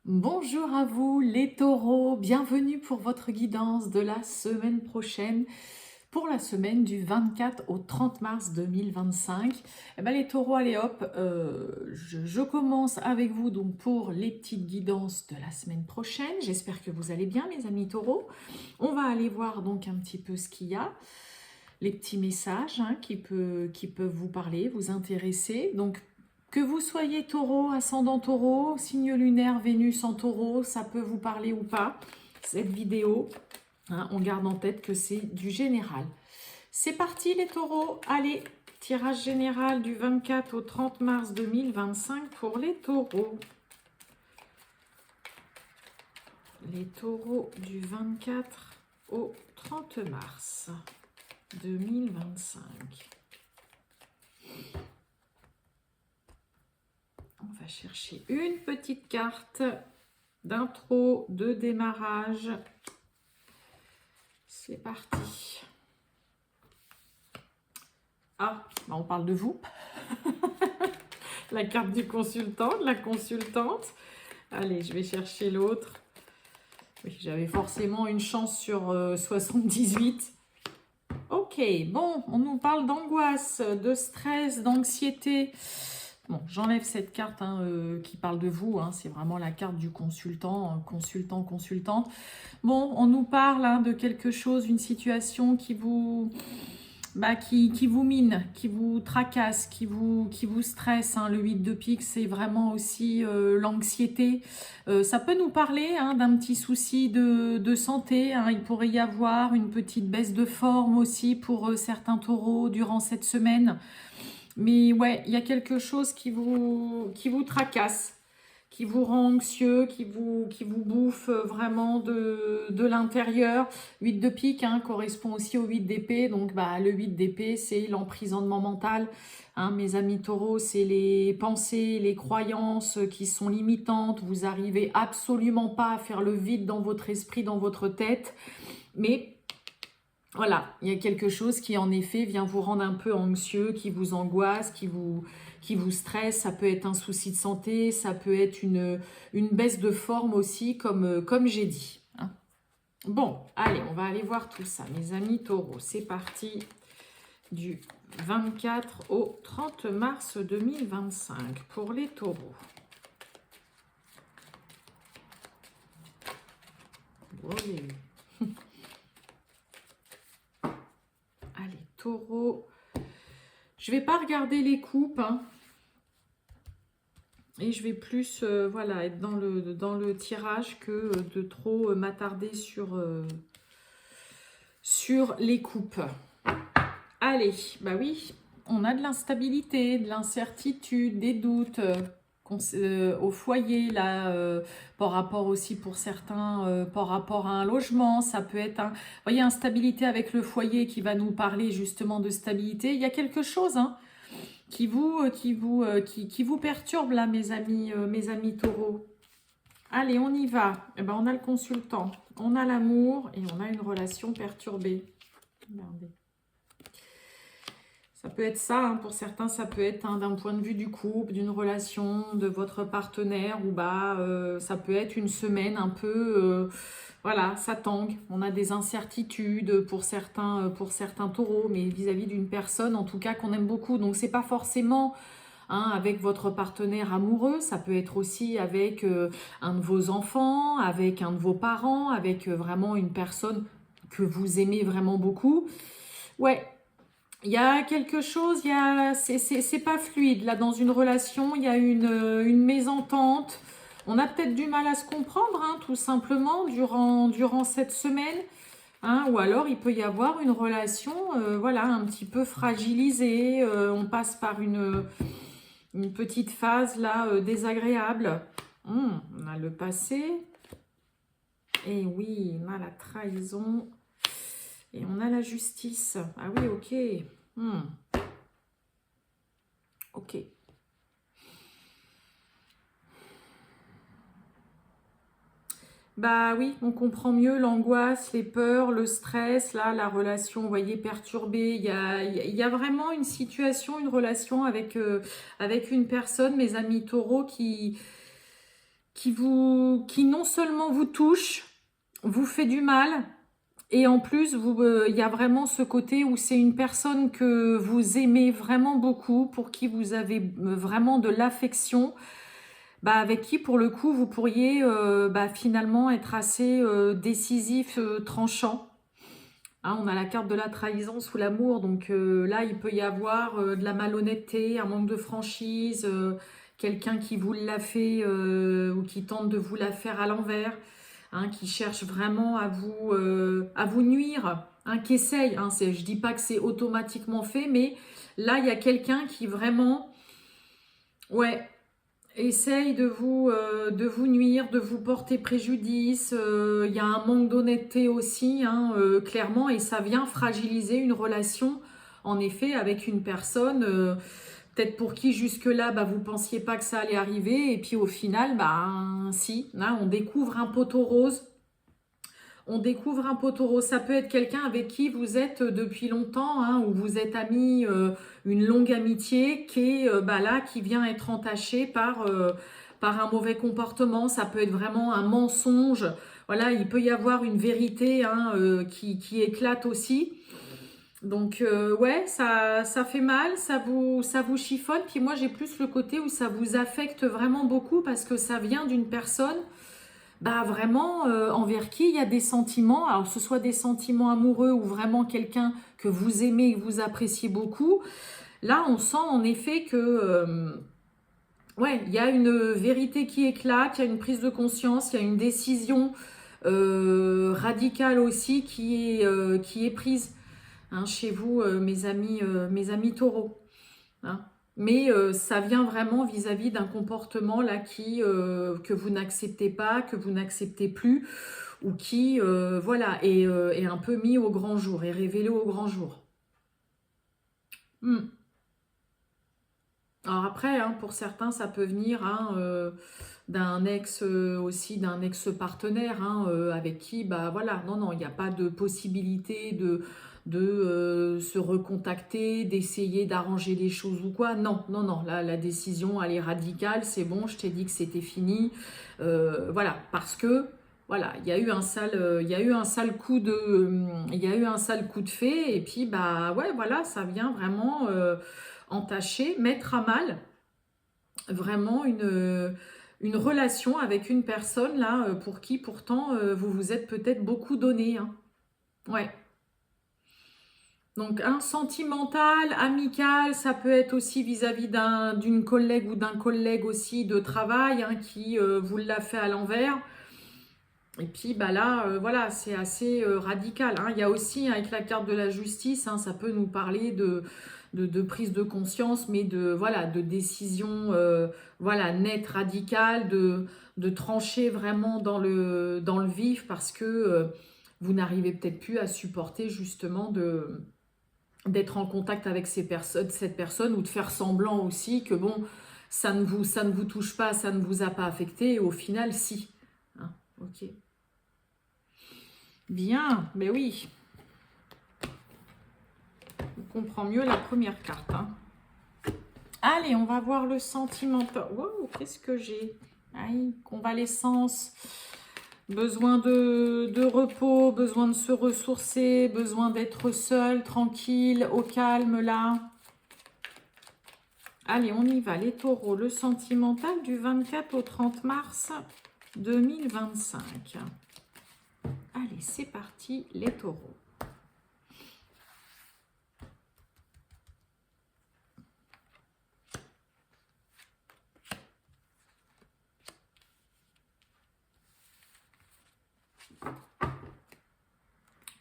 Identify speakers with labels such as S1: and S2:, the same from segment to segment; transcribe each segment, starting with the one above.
S1: Bonjour à vous les taureaux, bienvenue pour votre guidance de la semaine prochaine, pour la semaine du 24 au 30 mars 2025. Eh ben, les taureaux, allez hop, je commence avec vous donc pour les petites guidances de la semaine prochaine. J'espère que vous allez bien mes amis taureaux. On va aller voir donc un petit peu ce qu'il y a, les petits messages qui peuvent vous parler, vous intéresser. Donc que vous soyez taureau, ascendant taureau, signe lunaire, Vénus en taureau, ça peut vous parler ou pas, cette vidéo. On garde en tête que c'est du général. C'est parti les taureaux, allez, tirage général du 24 au 30 mars 2025 pour les taureaux. Les taureaux du 24 au 30 mars 2025. On va chercher une petite carte d'intro, de démarrage. C'est parti. Ah, bah on parle de vous. La carte du consultant, de la consultante. Allez, je vais chercher l'autre. Oui, j'avais forcément une chance sur 78. Ok, bon, on nous parle d'angoisse, de stress, d'anxiété. Bon, j'enlève cette carte qui parle de vous, c'est vraiment la carte du consultant, consultante. Bon, on nous parle de quelque chose, une situation qui vous, qui vous mine, qui vous tracasse, qui vous stresse. Le 8 de pique, c'est vraiment aussi l'anxiété. Ça peut nous parler d'un petit souci de santé. Il pourrait y avoir une petite baisse de forme aussi pour certains taureaux durant cette semaine. Mais ouais, il y a quelque chose qui vous tracasse, qui vous rend anxieux, qui vous bouffe vraiment de l'intérieur. 8 de pique correspond aussi au 8 d'épée. Donc le 8 d'épée, c'est l'emprisonnement mental. Mes amis taureaux, c'est les pensées, les croyances qui sont limitantes. Vous arrivez absolument pas à faire le vide dans votre esprit, dans votre tête. Mais voilà, il y a quelque chose qui en effet vient vous rendre un peu anxieux, qui vous angoisse, qui vous stresse. Ça peut être un souci de santé, ça peut être une baisse de forme aussi, comme j'ai dit. Bon, allez, on va aller voir tout ça. Mes amis taureaux, c'est parti du 24 au 30 mars 2025 pour les taureaux. Allez. Allez, taureau. Je vais pas regarder les coupes. Et je vais plus voilà, être dans le tirage que de trop m'attarder sur les coupes. Allez, bah oui, on a de l'instabilité, de l'incertitude, des doutes au foyer, là, par rapport aussi pour certains, par rapport à un logement. Ça peut être, vous voyez, instabilité avec le foyer qui va nous parler justement de stabilité. Il y a quelque chose, qui vous perturbe là, mes amis taureaux. Allez, on y va. Eh ben, on a le consultant, on a l'amour et on a une relation perturbée. Regardez. Ça peut être ça, pour certains, ça peut être d'un point de vue du couple, d'une relation, de votre partenaire, ou ça peut être une semaine un peu, voilà, ça tangue. On a des incertitudes pour certains taureaux, mais vis-à-vis d'une personne, en tout cas, qu'on aime beaucoup. Donc, c'est pas forcément avec votre partenaire amoureux, ça peut être aussi avec un de vos enfants, avec un de vos parents, avec vraiment une personne que vous aimez vraiment beaucoup. Ouais, il y a quelque chose, c'est pas fluide. Là, dans une relation, il y a une mésentente. On a peut-être du mal à se comprendre, tout simplement, durant cette semaine. Ou alors, il peut y avoir une relation voilà, un petit peu fragilisée. On passe par une petite phase là désagréable. On a le passé. Et oui, on a la trahison. Et on a la justice. Ah oui, ok. Ok. Bah oui, on comprend mieux l'angoisse, les peurs, le stress, là, la relation, vous voyez, perturbée. Il y a vraiment une situation, une relation avec une personne, mes amis taureaux, qui non seulement vous touche, vous fait du mal, et en plus, il y a vraiment ce côté où c'est une personne que vous aimez vraiment beaucoup, pour qui vous avez vraiment de l'affection, avec qui, pour le coup, vous pourriez finalement être assez décisif, tranchant. Hein, on a la carte de la trahison sous l'amour, donc là, il peut y avoir de la malhonnêteté, un manque de franchise, quelqu'un qui vous l'a fait ou qui tente de vous la faire à l'envers, hein, qui cherche vraiment à vous nuire, hein, qui essaye. Hein, je dis pas que c'est automatiquement fait, mais là, il y a quelqu'un qui vraiment, ouais, essaye de vous nuire, de vous porter préjudice. Il y a un manque d'honnêteté aussi, hein, clairement, et ça vient fragiliser une relation, en effet, avec une personne, peut-être pour qui jusque-là, vous pensiez pas que ça allait arriver, et puis au final, si, hein, on découvre un poteau rose. On découvre un poteau rose. Ça peut être quelqu'un avec qui vous êtes depuis longtemps, hein, ou vous êtes amis, une longue amitié qui est là, qui vient être entachée par un mauvais comportement. Ça peut être vraiment un mensonge. Voilà, il peut y avoir une vérité, hein, qui éclate aussi. Donc ouais, ça fait mal, ça vous chiffonne. Puis moi, j'ai plus le côté où ça vous affecte vraiment beaucoup parce que ça vient d'une personne vraiment envers qui il y a des sentiments, alors que ce soit des sentiments amoureux ou vraiment quelqu'un que vous aimez et que vous appréciez beaucoup. Là, on sent en effet que ouais, il y a une vérité qui éclate, il y a une prise de conscience, il y a une décision radicale aussi qui est prise, hein, chez vous, mes amis taureaux. Hein. Mais ça vient vraiment vis-à-vis d'un comportement là que vous n'acceptez pas, que vous n'acceptez plus, ou qui voilà, est un peu mis au grand jour, est révélé au grand jour. Alors après, hein, pour certains, ça peut venir, hein, d'un ex aussi, d'un ex-partenaire, hein, avec qui, voilà, non, il n'y a pas de possibilité de se recontacter, d'essayer d'arranger les choses ou quoi. Non, là, la décision, elle est radicale, c'est bon, je t'ai dit que c'était fini. Voilà, parce que, voilà, il y a eu un sale coup de fée, et puis, ouais, voilà, ça vient vraiment entacher, mettre à mal vraiment une relation avec une personne là pour qui pourtant vous vous êtes peut-être beaucoup donné. Hein. Ouais. Donc un sentimental, amical, ça peut être aussi vis-à-vis d'une collègue ou d'un collègue aussi de travail, hein, qui vous l'a fait à l'envers. Et puis là, voilà, c'est assez radical. Hein. Il y a aussi, avec la carte de la justice, hein, ça peut nous parler de prise de conscience, mais voilà, de décision voilà, nette, radicale, de trancher vraiment dans le vif, parce que vous n'arrivez peut-être plus à supporter justement d'être en contact avec cette personne, ou de faire semblant aussi que bon, ça ne vous touche pas, ça ne vous a pas affecté, et au final, si. Hein, ok. Bien, mais oui. On comprend mieux la première carte. Hein. Allez, on va voir le sentimental. Wow, qu'est-ce que j'ai? Aïe, convalescence. Besoin de repos, besoin de se ressourcer, besoin d'être seul, tranquille, au calme là. Allez, on y va, les taureaux. Le sentimental du 24 au 30 mars 2025. Allez, c'est parti, les taureaux.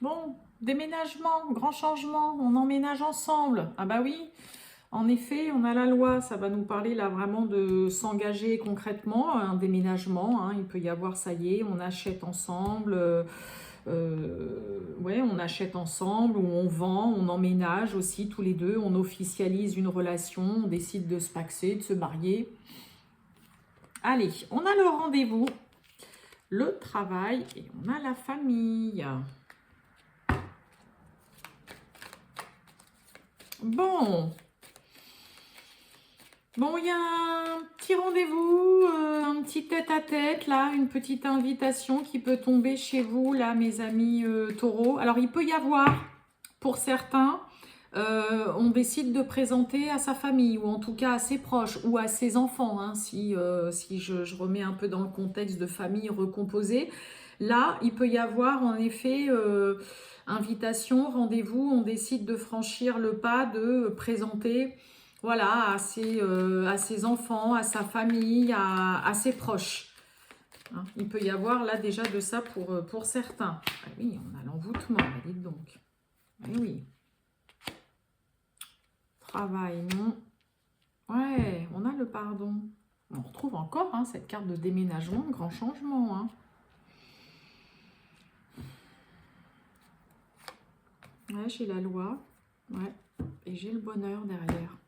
S1: Bon, déménagement, grand changement, on emménage ensemble. Ah bah oui, en effet, on a la loi, ça va nous parler là vraiment de s'engager concrètement, un déménagement, hein, il peut y avoir, ça y est, on achète ensemble, ouais, on achète ensemble, ou on vend, on emménage aussi tous les deux, on officialise une relation, on décide de se paxer, de se marier. Allez, on a le rendez-vous, le travail, et on a la famille. Bon, Bon, il y a un petit rendez-vous, un petit tête-à-tête, là, une petite invitation qui peut tomber chez vous, là, mes amis taureaux. Alors, il peut y avoir, pour certains, on décide de présenter à sa famille, ou en tout cas à ses proches, ou à ses enfants, hein, si je remets un peu dans le contexte de famille recomposée. Là, il peut y avoir, en effet, invitation, rendez-vous, on décide de franchir le pas de présenter voilà, à ses enfants, à sa famille, à ses proches. Hein, il peut y avoir là déjà de ça pour certains. Ah oui, on a l'envoûtement, dites donc. Ah oui. Travail, non. Ouais, on a le pardon. On retrouve encore hein, cette carte de déménagement, de grand changement. Hein. Ouais, j'ai la loi. Ouais, et j'ai le bonheur derrière.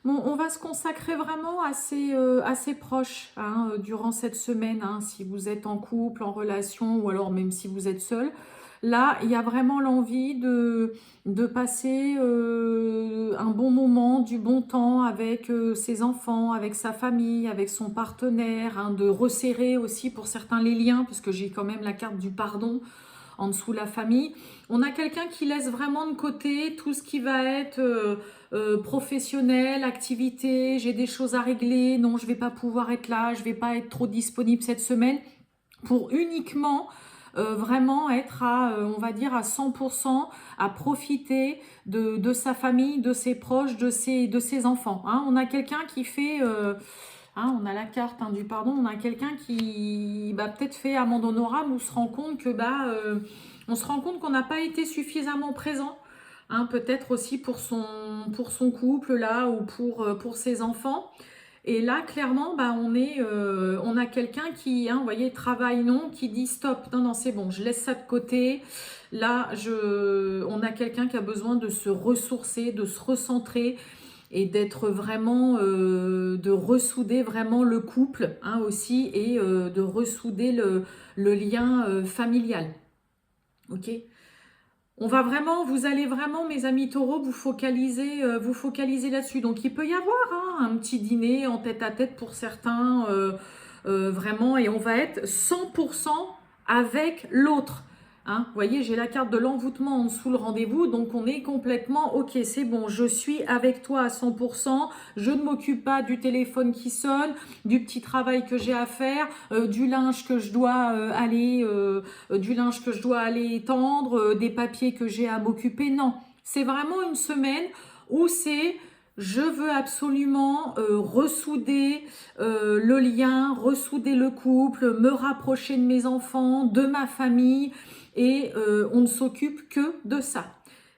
S1: Bon, on va se consacrer vraiment à ses proches hein, durant cette semaine, hein, si vous êtes en couple, en relation, ou alors même si vous êtes seul. Là, il y a vraiment l'envie de passer un bon moment, du bon temps avec ses enfants, avec sa famille, avec son partenaire, hein, de resserrer aussi pour certains les liens, parce que j'ai quand même la carte du pardon en dessous la famille. On a quelqu'un qui laisse vraiment de côté tout ce qui va être professionnel, activité, j'ai des choses à régler, non je vais pas pouvoir être là, je vais pas être trop disponible cette semaine pour uniquement vraiment être à, on va dire, à 100%, à profiter de sa famille, de ses proches, de ses enfants. Hein. On a quelqu'un qui fait... on a la carte hein, du pardon, on a quelqu'un qui peut-être fait amende honorable ou se rend compte que on se rend compte qu'on n'a pas été suffisamment présent. Hein, peut-être aussi pour son couple là ou pour ses enfants. Et là, clairement, on a quelqu'un qui, hein, vous voyez, travaille non, qui dit stop, non, non, c'est bon, je laisse ça de côté. Là, on a quelqu'un qui a besoin de se ressourcer, de se recentrer et d'être vraiment, de ressouder vraiment le couple hein, aussi et de ressouder le lien familial. Ok ? On va vraiment, vous allez vraiment, mes amis taureaux, vous focaliser là-dessus. Donc, il peut y avoir hein, un petit dîner en tête-à-tête pour certains, vraiment, et on va être 100% avec l'autre. Hein, vous voyez, j'ai la carte de l'envoûtement en dessous le rendez-vous, donc on est complètement, ok, c'est bon, je suis avec toi à 100%, je ne m'occupe pas du téléphone qui sonne, du petit travail que j'ai à faire, du linge que je dois aller étendre, des papiers que j'ai à m'occuper. Non, c'est vraiment une semaine où c'est je veux absolument ressouder le lien, ressouder le couple, me rapprocher de mes enfants, de ma famille et on ne s'occupe que de ça.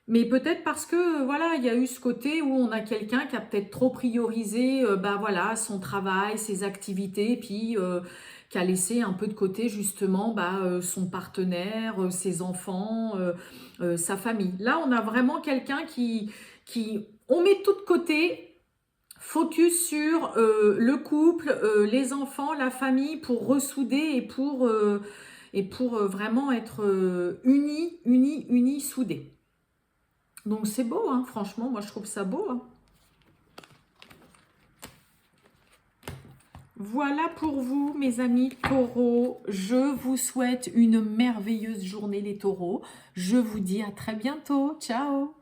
S1: Mais peut-être parce que voilà, il y a eu ce côté où on a quelqu'un qui a peut-être trop priorisé voilà, son travail, ses activités, puis qui a laissé un peu de côté justement son partenaire, ses enfants, sa famille. Là, on a vraiment quelqu'un on met tout de côté, focus sur le couple, les enfants, la famille pour ressouder et pour vraiment être unis, soudés. Donc c'est beau, hein, franchement, moi je trouve ça beau. Hein. Voilà pour vous, mes amis taureaux. Je vous souhaite une merveilleuse journée, les taureaux. Je vous dis à très bientôt. Ciao!